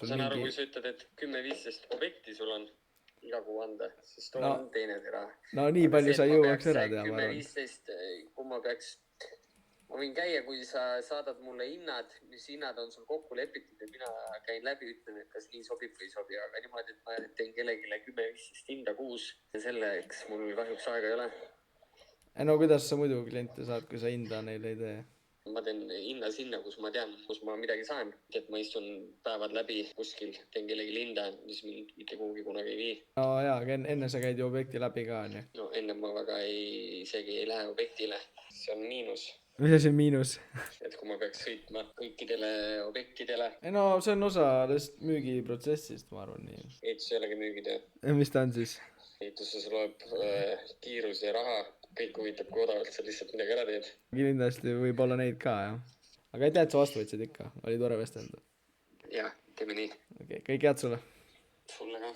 sul saan aru, mingi... kui sa ütled, et 10-15 objekti sul on iga kuu anda, siis too No, on teine tera. no nii Aga palju see, sa et ma jõuaks peaks ära teha, ma arvan. 10-15, kui ma peaks... Ma võin käia, kui sa saadad mulle hinnad, mis hinnad on sul kokku lepitud ja mina käin läbi, ütlen, et kas nii sobib või ei sobi, aga niimoodi, et ma teen kellegile 10-15 hinda kuus ja selleks mul kahjuks aega ei ole. No kuidas sa muidu kliente saad, kui sa hinda neile ei tee? Ma teen hinna sinna, kus ma tean, kus ma midagi saan. Et ma istun päevad läbi kuskil, teen kellegi hinda, mis mind mitte kuhugi kunagi ei vii. No jaa, aga enne sa käid ju objekti läbi ka, on ju. No enne ma väga isegi ei lähe objektile. See on miinus. Mis asi on miinus? Et kui ma peaks sõitma kõikidele objektidele. No see on osa müügiprotsessist, ma arvan nii. Ehitus ei olegi müügitöö. Mis ta on siis? Ehituses loeb kiirus ja raha. Kõik huvitab, kui odavalt sa lihtsalt midagi ära teed. Kindlasti võib olla neid ka, jah. Aga aitäh, et sa vastu võtsid ikka. Oli tore vestelda. Jah, teeme nii. Okei, kõik head sulle. Sulle ka.